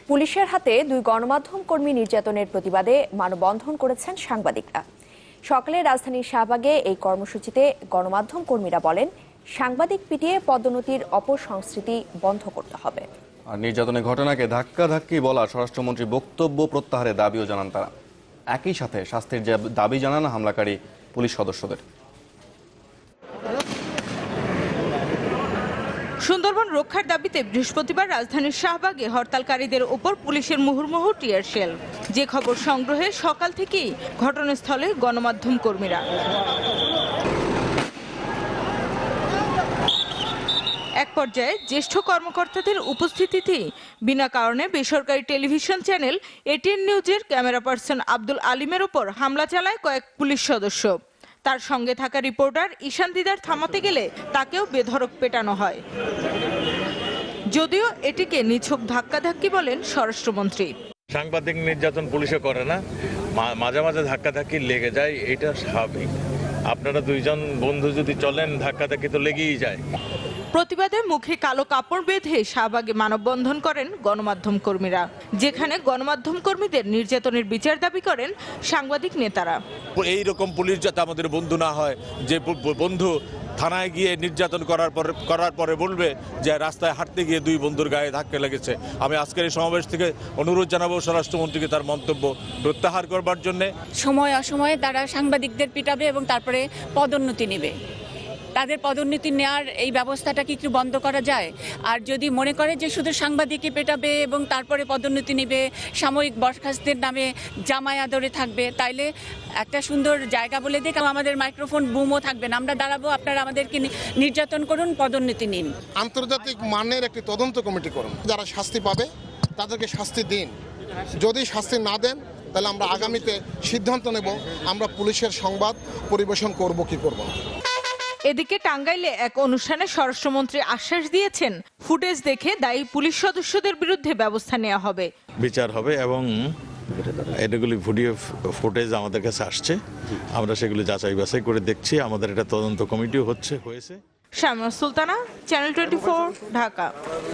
পুলিশের হাতে দুই গণমাধ্যম কর্মী নির্যাতনের প্রতিবাদে মানববন্ধন করেছেন সাংবাদিকরা। সকালে রাজধানীর শাহবাগে এই কর্মসূচিতে গণমাধ্যম কর্মীরা বলেন, সাংবাদিক পিটিয়ে পদোন্নতির অপসংস্কৃতি বন্ধ করতে হবে। আর নির্যাতনের ঘটনাকে ধাক্কাধাক্কি বলা স্বরাষ্ট্রমন্ত্রী বক্তব্য প্রত্যাহারের দাবিও জানান তারা। একই সাথে শাস্তির দাবি জানান হামলাকারী পুলিশ সদস্যদের। সুন্দরবন রক্ষার দাবিতে বৃহস্পতিবার রাজধানীর শাহবাগে হরতালকারীদের ওপর পুলিশের মুহুর্মুহু টিয়ার শেল। যে খবর সংগ্রহে সকাল থেকেই ঘটনাস্থলে গণমাধ্যম কর্মীরা। এক পর্যায়ে জ্যেষ্ঠ কর্মকর্তাদের উপস্থিতিতেই বিনা কারণে বেসরকারি টেলিভিশন চ্যানেল এটিএন নিউজের ক্যামেরা পার্সন আব্দুল আলিমের ওপর হামলা চালায় কয়েক পুলিশ সদস্য। তার সঙ্গে থাকা রিপোর্টার ঈশান দিদার থামাতে গেলে তাকেও বেধড়ক পেটানো হয়। যদিও এটিকে নিছক ধাক্কাধাক্কি বলেন স্বরাষ্ট্রমন্ত্রী। সাংবাদিক নির্যাতন পুলিশে করে না, মাঝে মাঝে ধাক্কাধাক্কি লেগে যায়, এটা স্বাভাবিক। আপনারা দুইজন বন্ধু যদি চলেন, ধাক্কাধাক্কি তো লেগেই যায়। প্রতিবাদে মুখে কালো কাপড় বেঁধে শাহবাগে মানববন্ধন করেন গণমাধ্যম কর্মীরা, যেখানে গণমাধ্যম কর্মীদের নির্যাতনের বিচার দাবি করেন সাংবাদিক নেতারা। এইরকম পুলিশ যাতে আমাদের বন্ধু না হয়, যে বন্ধু থানায় গিয়ে নির্যাতন করার পরে বলবে যে রাস্তায় হাঁটতে গিয়ে দুই বন্ধুর গায়ে ধাক্কা লেগেছে। আমি আজকের এই সমাবেশ থেকে অনুরোধ জানাবো স্বরাষ্ট্রমন্ত্রীকে তার মন্তব্য প্রত্যাহার করবার জন্য। সময় অসময়ে তারা সাংবাদিকদের পিটাবে এবং তারপরে পদোন্নতি নেবে। তাদের পদোন্নতি নেওয়ার এই ব্যবস্থাটা কি একটু বন্ধ করা যায়? আর যদি মনে করে যে শুধু সাংবাদিককে পেটাবে এবং তারপরে পদোন্নতি নেবে, সাময়িক বরখাস্তের নামে জামাই আদরে থাকবে, তাইলে একটা সুন্দর জায়গা বলে দিক, আমাদের মাইক্রোফোন বুমও থাকবে না, আমরা দাঁড়াবো, আপনারা আমাদেরকে নির্যাতন করুন, পদোন্নতি নিন। আন্তর্জাতিক মানের একটি তদন্ত কমিটি করুন, যারা শাস্তি পাবে তাদেরকে শাস্তি দিন। যদি শাস্তি না দেন তাহলে আমরা আগামীতে সিদ্ধান্ত নেব আমরা পুলিশের সংবাদ পরিবেশন করব কি করব না। এদিকে টাঙ্গাইলে এক অনুষ্ঠানে স্বরাষ্ট্রমন্ত্রী আশ্বাস দিয়েছেন, ফুটেজ দেখে দায়ী পুলিশ সদস্যদের বিরুদ্ধে ব্যবস্থা নেওয়া হবে, বিচার হবে এবং এগুলি ভিডিও ফুটেজ আমাদের কাছে আসছে, আমরা সেগুলি যাচাই বাছাই করে দেখছি। আমাদের এটা তদন্ত কমিটিও হয়েছে। শামীমা সুলতানা, চ্যানেল 24, ঢাকা।